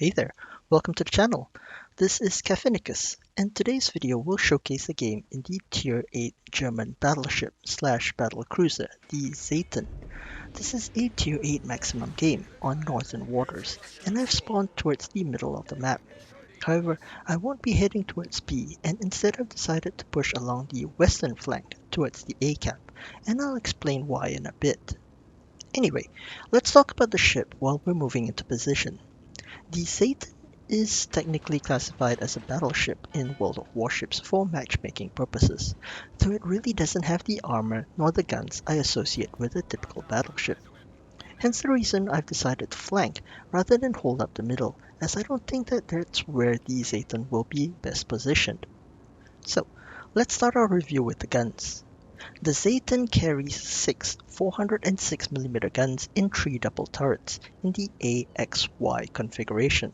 Hey there, welcome to the channel. This is Caffinicus, and today's video will showcase a game in the Tier VIII German battleship slash battlecruiser, the Zieten. This is a Tier 8 maximum game on northern waters, and I've spawned towards the middle of the map. However, I won't be heading towards B, and instead I've decided to push along the western flank towards the A cap, and I'll explain why in a bit. Anyway, let's talk about the ship while we're moving into position. The Zieten is technically classified as a battleship in World of Warships for matchmaking purposes, though it really doesn't have the armor nor the guns I associate with a typical battleship. Hence the reason I've decided to flank rather than hold up the middle, as I don't think that that's where the Zieten will be best positioned. So, let's start our review with the guns. The Zieten carries 6 406mm guns in 3 double turrets in the AXY configuration.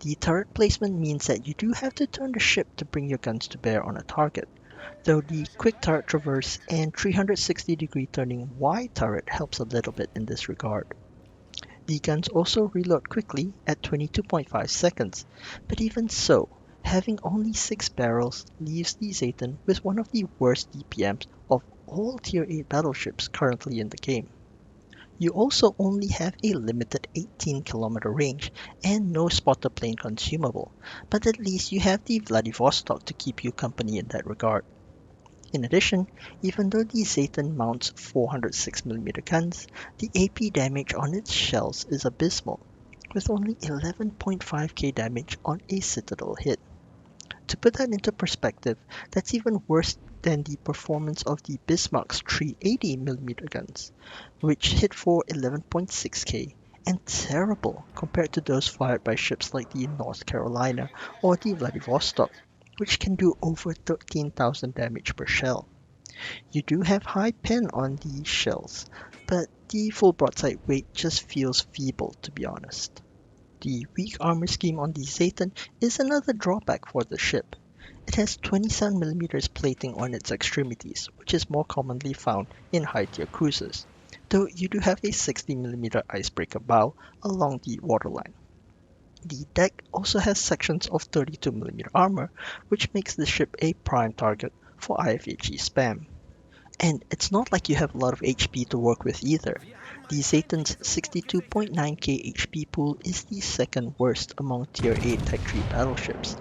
The turret placement means that you do have to turn the ship to bring your guns to bear on a target, though the quick turret traverse and 360-degree turning Y turret helps a little bit in this regard. The guns also reload quickly at 22.5 seconds, but even so, having only 6 barrels leaves the Zieten with one of the worst DPMs of all Tier 8 battleships currently in the game. You also only have a limited 18-kilometer range and no spotter plane consumable, but at least you have the Vladivostok to keep you company in that regard. In addition, even though the Zieten mounts 406mm guns, the AP damage on its shells is abysmal, with only 11.5k damage on a Citadel hit. To put that into perspective, that's even worse than the performance of the Bismarck's 380mm guns, which hit for 11.6k, and terrible compared to those fired by ships like the North Carolina or the Vladivostok, which can do over 13,000 damage per shell. You do have high pen on these shells, but the full broadside weight just feels feeble, to be honest. The weak armor scheme on the Zieten is another drawback for the ship. It has 27mm plating on its extremities, which is more commonly found in high-tier cruisers, though you do have a 60mm icebreaker bow along the waterline. The deck also has sections of 32mm armor, which makes the ship a prime target for IFHE spam. And it's not like you have a lot of HP to work with either. The Zieten's 62.9k HP pool is the second worst among Tier 8 Tech 3 battleships,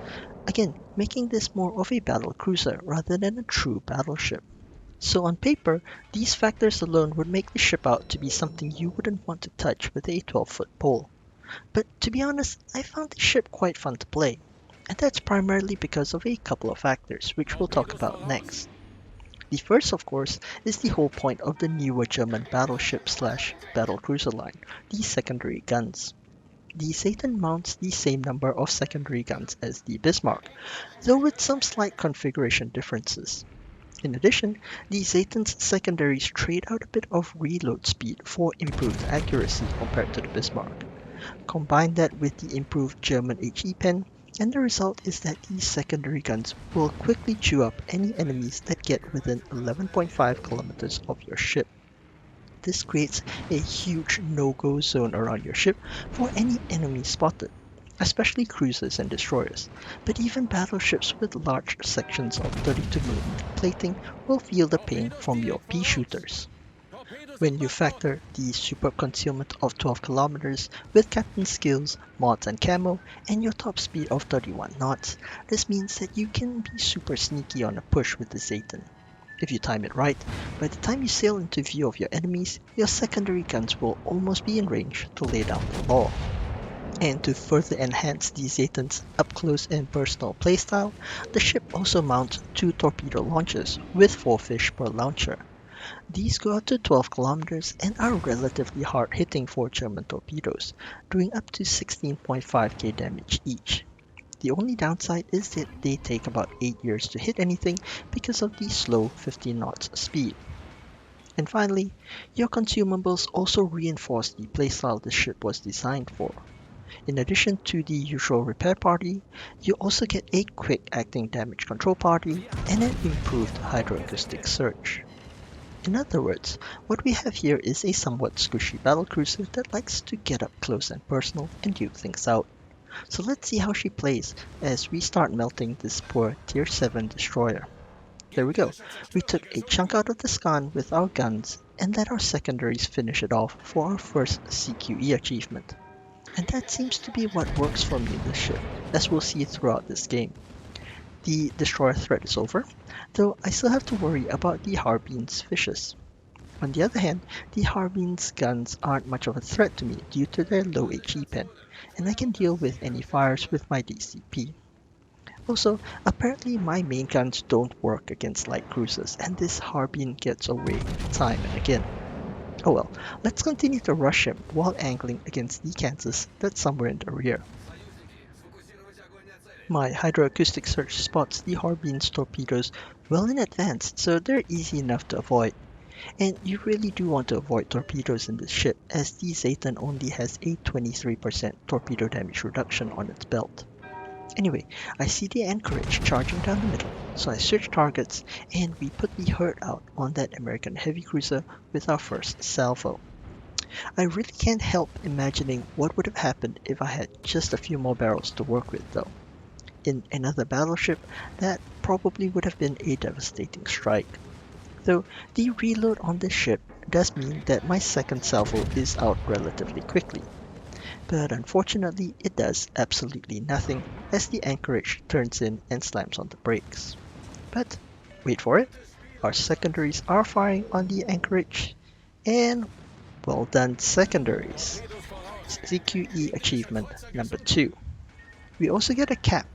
again making this more of a battlecruiser rather than a true battleship. So on paper, these factors alone would make the ship out to be something you wouldn't want to touch with a 12-foot pole. But to be honest, I found the ship quite fun to play, and that's primarily because of a couple of factors which we'll talk about next. The first, of course, is the whole point of the newer German battleship slash battlecruiser line, the secondary guns. The Zieten mounts the same number of secondary guns as the Bismarck, though with some slight configuration differences. In addition, the Zieten's secondaries trade out a bit of reload speed for improved accuracy compared to the Bismarck. Combine that with the improved German HE pen, and the result is that these secondary guns will quickly chew up any enemies that get within 11.5 kilometers of your ship. This creates a huge no-go zone around your ship for any enemy spotted, especially cruisers and destroyers, but even battleships with large sections of 32mm plating will feel the pain from your pea shooters. When you factor the super concealment of 12 kilometers with captain skills, mods and camo, and your top speed of 31 knots, this means that you can be super sneaky on a push with the Zieten. If you time it right, by the time you sail into view of your enemies, your secondary guns will almost be in range to lay down the law. And to further enhance the Zieten's up-close and personal playstyle, the ship also mounts 2 torpedo launchers with 4 fish per launcher. These go out to 12 kilometers and are relatively hard-hitting for German torpedoes, doing up to 16.5k damage each. The only downside is that they take about 8 years to hit anything because of the slow 15 knots speed. And finally, your consumables also reinforce the playstyle the ship was designed for. In addition to the usual repair party, you also get a quick-acting damage control party and an improved hydroacoustic search. In other words, what we have here is a somewhat squishy battlecruiser that likes to get up close and personal and duke things out. So let's see how she plays as we start melting this poor Tier 7 destroyer. There we go. We took a chunk out of the scan with our guns and let our secondaries finish it off for our first CQE achievement. And that seems to be what works for me in this ship, as we'll see throughout this game. The destroyer threat is over, though I still have to worry about the Harbine's fishes. On the other hand, the Harbine's guns aren't much of a threat to me due to their low HE pen, and I can deal with any fires with my DCP. Also, apparently my main guns don't work against light cruisers, and this Harbin gets away time and again. Oh well, let's continue to rush him while angling against the Kansas that's somewhere in the rear. My hydroacoustic search spots the Harbin's torpedoes well in advance, so they're easy enough to avoid. And you really do want to avoid torpedoes in this ship, as the Zieten only has a 23% torpedo damage reduction on its belt. Anyway, I see the anchorage charging down the middle, so I switch targets and we put the hurt out on that American heavy cruiser with our first salvo. I really can't help imagining what would have happened if I had just a few more barrels to work with though. In another battleship, that probably would have been a devastating strike. Though the reload on this ship does mean that my second salvo is out relatively quickly. But unfortunately it does absolutely nothing as the anchorage turns in and slams on the brakes. But wait for it, our secondaries are firing on the anchorage, and well done secondaries. CQE achievement number 2. We also get a cap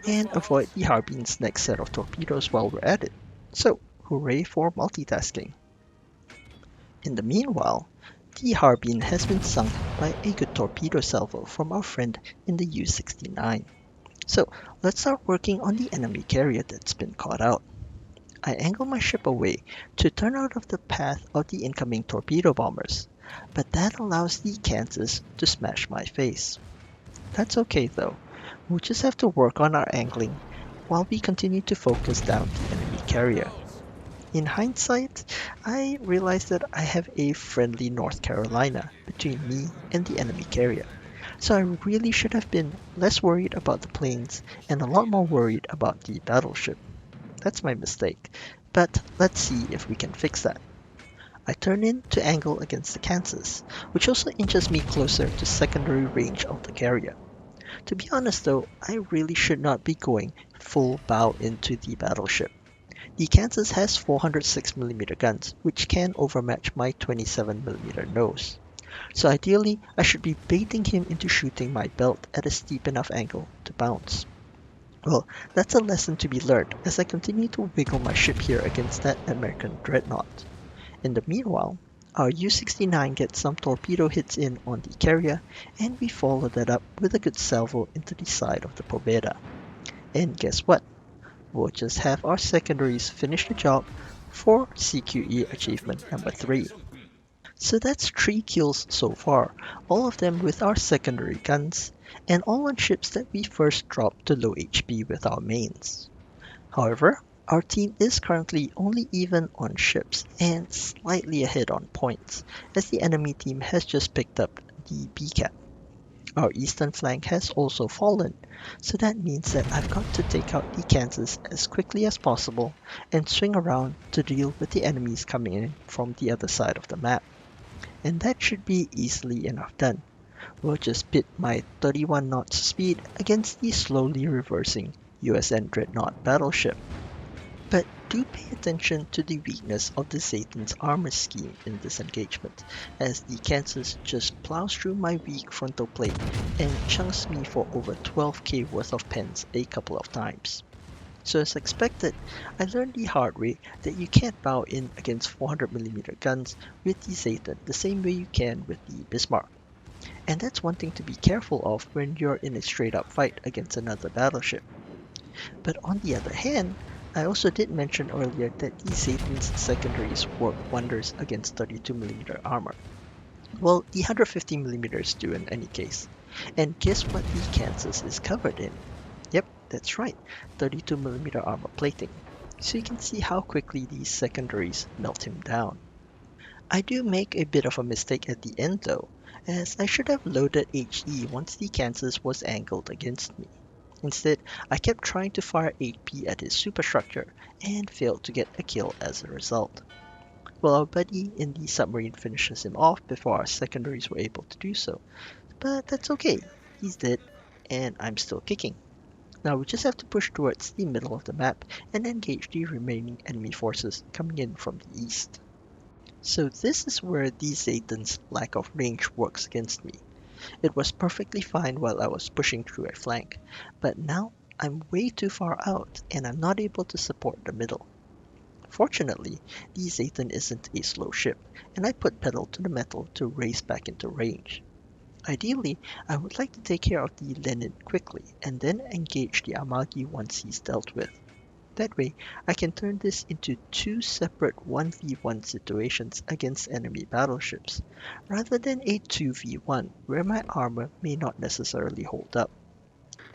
and avoid the Harbin's next set of torpedoes while we're at it. So hooray for multitasking. In the meanwhile, the Harbin has been sunk by a good torpedo salvo from our friend in the U-69. So let's start working on the enemy carrier that's been caught out. I angle my ship away to turn out of the path of the incoming torpedo bombers, but that allows the Kansas to smash my face. That's okay though, we'll just have to work on our angling while we continue to focus down the enemy carrier. In hindsight, I realized that I have a friendly North Carolina between me and the enemy carrier, so I really should have been less worried about the planes and a lot more worried about the battleship. That's my mistake, but let's see if we can fix that. I turn in to angle against the Kansas, which also inches me closer to secondary range of the carrier. To be honest though, I really should not be going full bow into the battleship. The Kansas has 406mm guns, which can overmatch my 27mm nose. So ideally, I should be baiting him into shooting my belt at a steep enough angle to bounce. Well, that's a lesson to be learned as I continue to wiggle my ship here against that American dreadnought. In the meanwhile, our U-69 gets some torpedo hits in on the carrier, and we follow that up with a good salvo into the side of the Pobeda. And guess what? We'll just have our secondaries finish the job for CQE achievement number 3. So that's 3 kills so far, all of them with our secondary guns, and all on ships that we first dropped to low HP with our mains. However, our team is currently only even on ships and slightly ahead on points, as the enemy team has just picked up the B cap. Our eastern flank has also fallen, so that means that I've got to take out the Kansas as quickly as possible and swing around to deal with the enemies coming in from the other side of the map. And that should be easily enough done. We'll just pit my 31 knots speed against the slowly reversing USN Dreadnought battleship. But do pay attention to the weakness of the Satan's armor scheme in this engagement, as the Kansas just plows through my weak frontal plate and chunks me for over 12k worth of pens a couple of times. So as expected, I learned the hard way that you can't bow in against 400mm guns with the Satan the same way you can with the Bismarck. And that's one thing to be careful of when you're in a straight up fight against another battleship. But on the other hand, I also did mention earlier that the Satan's secondaries work wonders against 32mm armor. Well, the 150mm do in any case. And guess what the Kansas is covered in? Yep, that's right, 32mm armor plating. So you can see how quickly these secondaries melt him down. I do make a bit of a mistake at the end though, as I should have loaded HE once the Kansas was angled against me. Instead, I kept trying to fire HP at his superstructure and failed to get a kill as a result. Well, our buddy in the submarine finishes him off before our secondaries were able to do so, but that's okay. He's dead, and I'm still kicking. Now we just have to push towards the middle of the map and engage the remaining enemy forces coming in from the east. So this is where the Zieten's lack of range works against me. It was perfectly fine while I was pushing through a flank, but now I'm way too far out and I'm not able to support the middle. Fortunately, the Zieten isn't a slow ship, and I put pedal to the metal to race back into range. Ideally, I would like to take care of the Lenin quickly and then engage the Amagi once he's dealt with. That way, I can turn this into two separate 1v1 situations against enemy battleships, rather than a 2v1 where my armor may not necessarily hold up.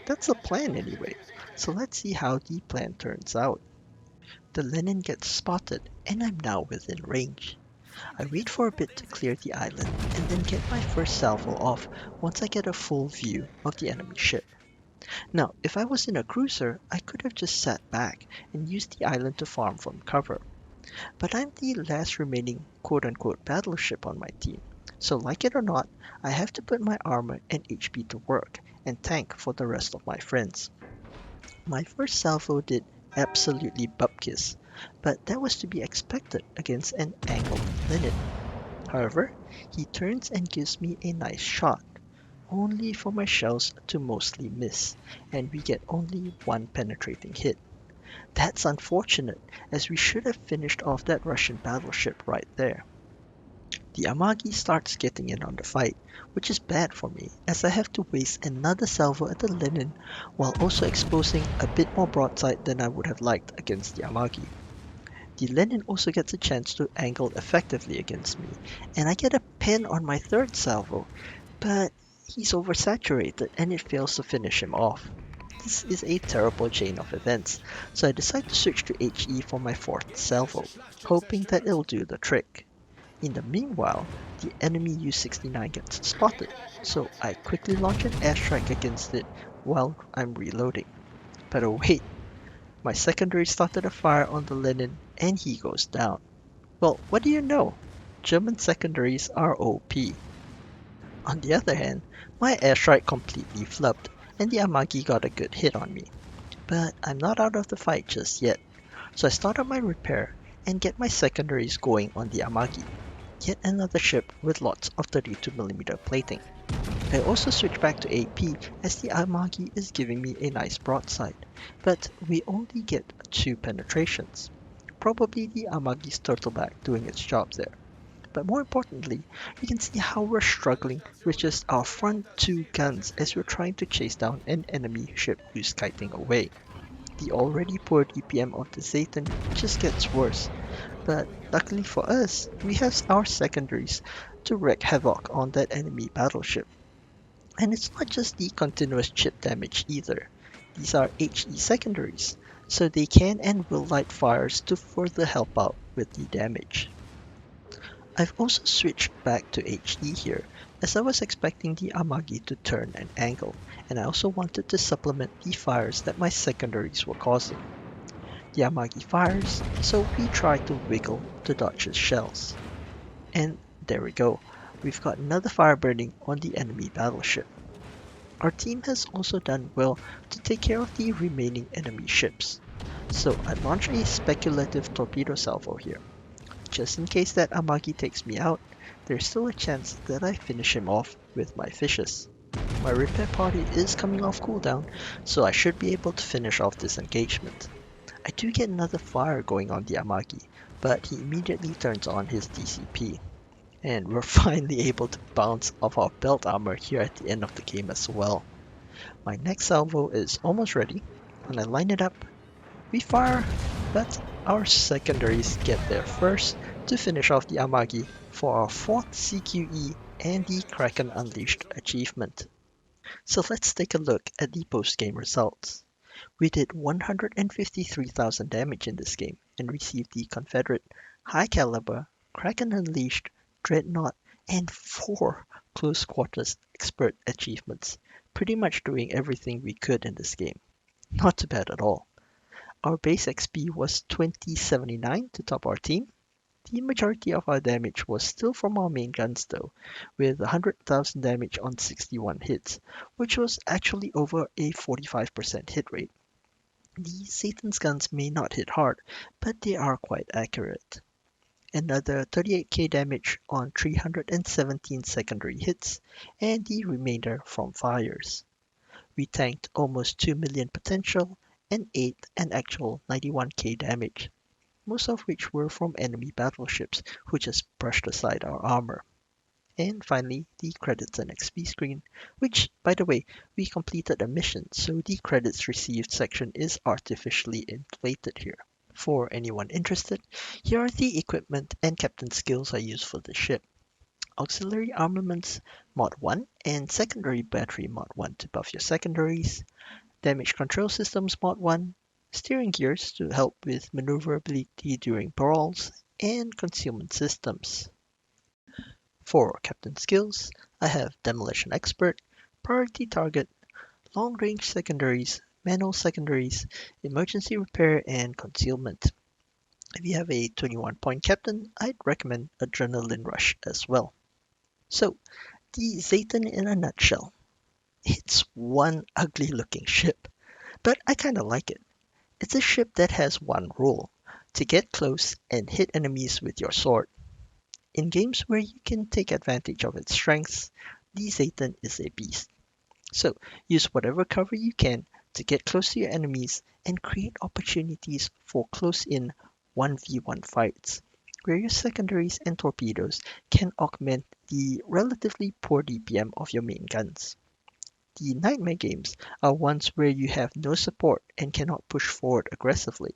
That's the plan anyway, so let's see how the plan turns out. The Lenin gets spotted, and I'm now within range. I wait for a bit to clear the island, and then get my first salvo off once I get a full view of the enemy ship. Now, if I was in a cruiser, I could have just sat back and used the island to farm from cover. But I'm the last remaining quote-unquote battleship on my team, so like it or not, I have to put my armor and HP to work and tank for the rest of my friends. My first salvo did absolutely bupkis, but that was to be expected against an angled Lenin. However, he turns and gives me a nice shot, only for my shells to mostly miss, and we get only one penetrating hit. That's unfortunate, as we should have finished off that Russian battleship right there. The Amagi starts getting in on the fight, which is bad for me, as I have to waste another salvo at the Lenin while also exposing a bit more broadside than I would have liked against the Amagi. The Lenin also gets a chance to angle effectively against me, and I get a pen on my third salvo, but he's oversaturated and it fails to finish him off. This is a terrible chain of events, so I decide to switch to HE for my fourth salvo, hoping that it'll do the trick. In the meanwhile, the enemy U-69 gets spotted, so I quickly launch an airstrike against it while I'm reloading. But oh wait, my secondary started a fire on the Lenin and he goes down. Well, what do you know? German secondaries are OP. On the other hand, my airstrike completely flubbed, and the Amagi got a good hit on me. But I'm not out of the fight just yet, so I start up my repair and get my secondaries going on the Amagi, yet another ship with lots of 32mm plating. I also switch back to AP as the Amagi is giving me a nice broadside, but we only get 2 penetrations. Probably the Amagi's turtleback doing its job there. But more importantly, you can see how we're struggling with just our front 2 guns as we're trying to chase down an enemy ship who's kiting away. The already poor DPM of the Zieten just gets worse, but luckily for us, we have our secondaries to wreak havoc on that enemy battleship. And it's not just the continuous chip damage either. These are HE secondaries, so they can and will light fires to further help out with the damage. I've also switched back to HE here, as I was expecting the Amagi to turn and angle, and I also wanted to supplement the fires that my secondaries were causing. The Amagi fires, so we try to wiggle to dodge his shells. And there we go, we've got another fire burning on the enemy battleship. Our team has also done well to take care of the remaining enemy ships, so I launch a speculative torpedo salvo here. Just in case that Amagi takes me out, there's still a chance that I finish him off with my fishes. My repair party is coming off cooldown, so I should be able to finish off this engagement. I do get another fire going on the Amagi, but he immediately turns on his DCP. And we're finally able to bounce off our belt armor here at the end of the game as well. My next salvo is almost ready. When I line it up, we fire, but our secondaries get there first to finish off the Amagi for our 4th CQE and the Kraken Unleashed achievement. So let's take a look at the post-game results. We did 153,000 damage in this game and received the Confederate High Caliber, Kraken Unleashed, Dreadnought, and 4 close quarters expert achievements, pretty much doing everything we could in this game. Not too bad at all. Our base XP was 2079 to top our team. The majority of our damage was still from our main guns though, with 100,000 damage on 61 hits, which was actually over a 45% hit rate. The Satan's guns may not hit hard, but they are quite accurate. Another 38k damage on 317 secondary hits, and the remainder from fires. We tanked almost 2 million potential and ate an actual 91k damage, most of which were from enemy battleships who just brushed aside our armor. And finally, the credits and XP screen, which, by the way, we completed a mission, so the credits received section is artificially inflated here. For anyone interested, here are the equipment and captain skills I use for the ship. Auxiliary armaments mod 1 and secondary battery mod 1 to buff your secondaries, damage control systems mod 1, steering gears to help with maneuverability during brawls, and concealment systems. For captain skills, I have demolition expert, priority target, long range secondaries, manual secondaries, emergency repair, and concealment. If you have a 21-point captain, I'd recommend adrenaline rush as well. So, the Zieten in a nutshell. It's one ugly looking ship, but I kinda like it. It's a ship that has one rule, to get close and hit enemies with your sword. In games where you can take advantage of its strengths, the Zieten is a beast. So use whatever cover you can to get close to your enemies and create opportunities for close-in 1v1 fights, where your secondaries and torpedoes can augment the relatively poor DPM of your main guns. The nightmare games are ones where you have no support and cannot push forward aggressively,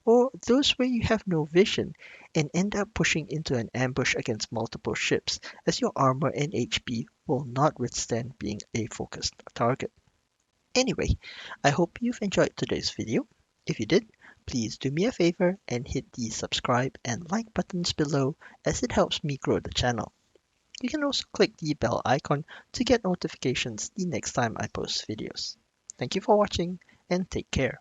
or those where you have no vision and end up pushing into an ambush against multiple ships as your armor and HP will not withstand being a focused target. Anyway, I hope you've enjoyed today's video. If you did, please do me a favor and hit the subscribe and like buttons below as it helps me grow the channel. You can also click the bell icon to get notifications the next time I post videos. Thank you for watching and take care.